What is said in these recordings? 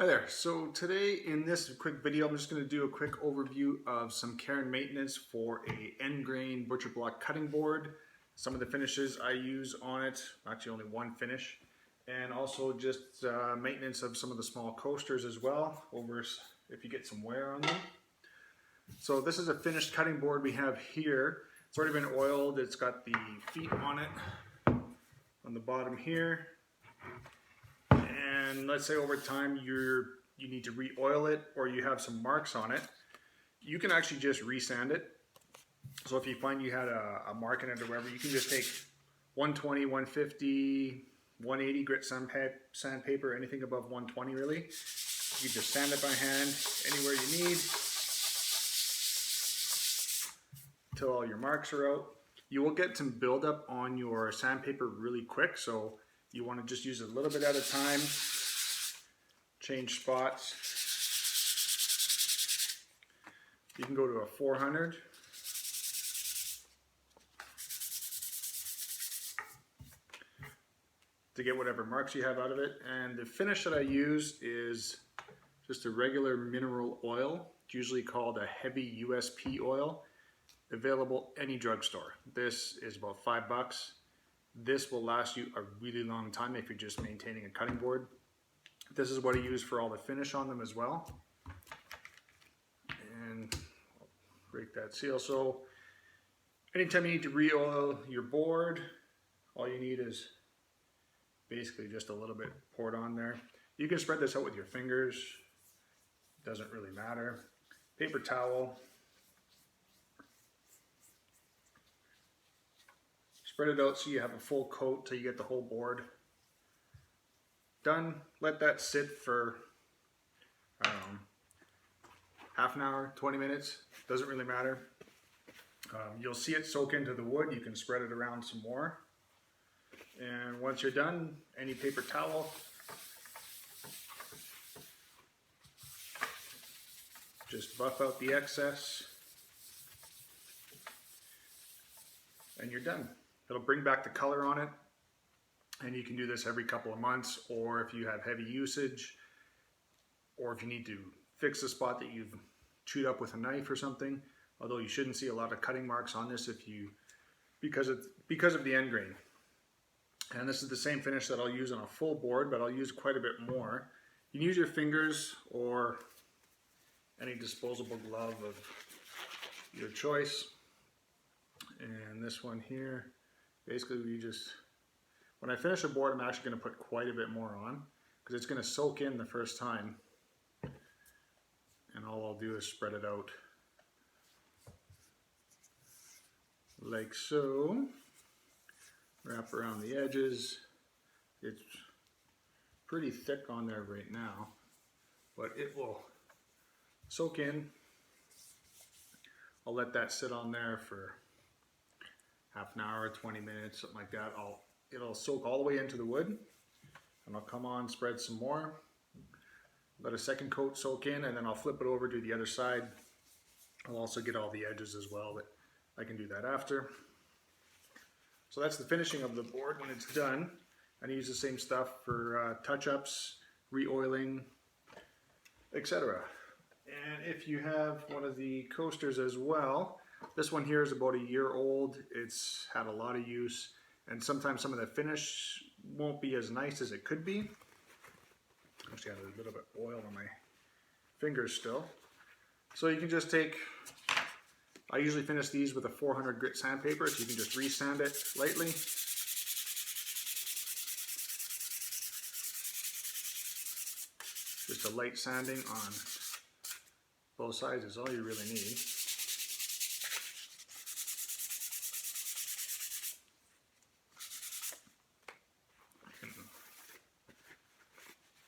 Hi there. So today in this quick video, I'm just going to do a quick overview of some care and maintenance for a end grain butcher block cutting board. Some of the finishes I use on it, actually only one finish, and also just maintenance of some of the small coasters as well, over if you get some wear on them. So this is a finished cutting board we have here. It's already been oiled. It's got the feet on it on the bottom here. And let's say over time you need to re-oil it or you have some marks on it, you can actually just resand it. So if you find you had a mark in it or whatever, you can just take 120, 150, 180 grit sandpaper, anything above 120 really. You just sand it by hand anywhere you need until all your marks are out. You will get some buildup on your sandpaper really quick, so you want to just use it a little bit at a time, change spots. You can go to a 400. To get whatever marks you have out of it. And the finish that I use is just a regular mineral oil. It's usually called a heavy USP oil, available any drugstore. This is about $5. This will last you a really long time if you're just maintaining a cutting board. This is what I use for all the finish on them as well. And I'll break that seal. So anytime you need to re-oil your board, all you need is basically just a little bit poured on there. You can spread this out with your fingers. Doesn't really matter. Paper towel. Spread it out so you have a full coat till you get the whole board done. Let that sit for, I don't know, half an hour, 20 minutes. Doesn't really matter. You'll see it soak into the wood. You can spread it around some more. And once you're done, any paper towel, just buff out the excess, and you're done. It'll bring back the color on it, and you can do this every couple of months, or if you have heavy usage, or if you need to fix a spot that you've chewed up with a knife or something. Although you shouldn't see a lot of cutting marks on this because of the end grain. And this is the same finish that I'll use on a full board, but I'll use quite a bit more. You can use your fingers or any disposable glove of your choice. And this one here, basically when I finish a board, I'm actually going to put quite a bit more on because it's going to soak in the first time. And all I'll do is spread it out like so. Wrap around the edges. It's pretty thick on there right now, but it will soak in. I'll let that sit on there for half an hour, 20 minutes, something like that. It'll soak all the way into the wood, and I'll come on, spread some more, let a second coat soak in, and then I'll flip it over to the other side. I'll also get all the edges as well, but I can do that after. So that's the finishing of the board when it's done. I use the same stuff for touch-ups, re-oiling, etc. And if you have one of the coasters as well, this one here is about a year old. It's had a lot of use, and sometimes some of the finish won't be as nice as it could be. Actually, I have a little bit of oil on my fingers still. So you can just take, I usually finish these with a 400 grit sandpaper, so you can just re-sand it lightly. Just a light sanding on both sides is all you really need.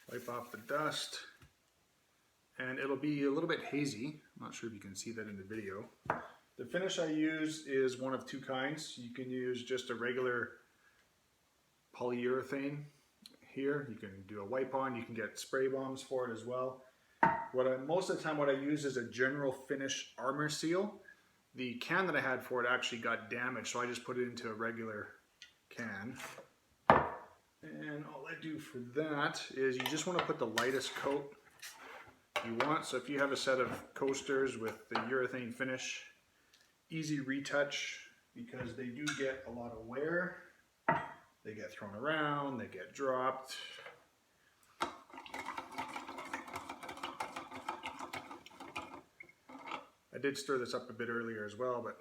Wipe off the dust, and it'll be a little bit hazy. I'm not sure if you can see that in the video. The finish I use is one of two kinds. You can use just a regular polyurethane here. You can do a wipe on. You can get spray bombs for it as well. Most of the time what I use is a general finish armor seal. The can that I had for it actually got damaged, so I just put it into a regular can. And all I do for that is you just want to put the lightest coat you want. So if you have a set of coasters with the urethane finish, easy retouch, because they do get a lot of wear. They get thrown around, they get dropped. I did stir this up a bit earlier as well, but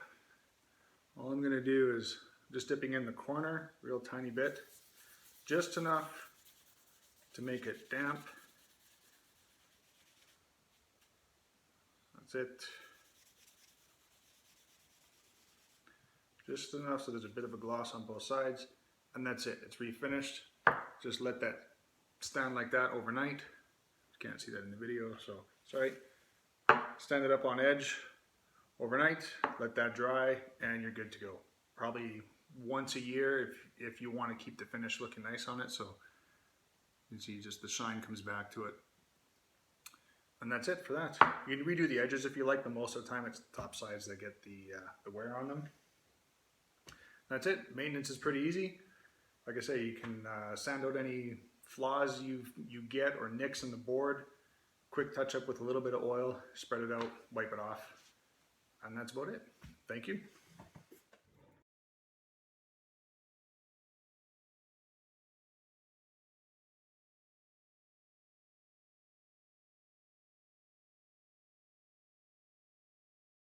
all I'm going to do is just dipping in the corner, real tiny bit, just enough to make it damp. That's it. Just enough so there's a bit of a gloss on both sides, and that's it. It's refinished. Just let that stand like that overnight. Can't see that in the video, so sorry. Stand it up on edge overnight, let that dry, and you're good to go. Probably once a year if you want to keep the finish looking nice on it, so you can see just the shine comes back to it. And that's it for that. You can redo the edges if you like, but most of the time it's the top sides that get the wear on them. That's it. Maintenance is pretty easy. Like I say, you can sand out any flaws you get or nicks in the board. Quick touch up with a little bit of oil, spread it out, wipe it off, and that's about it. Thank you.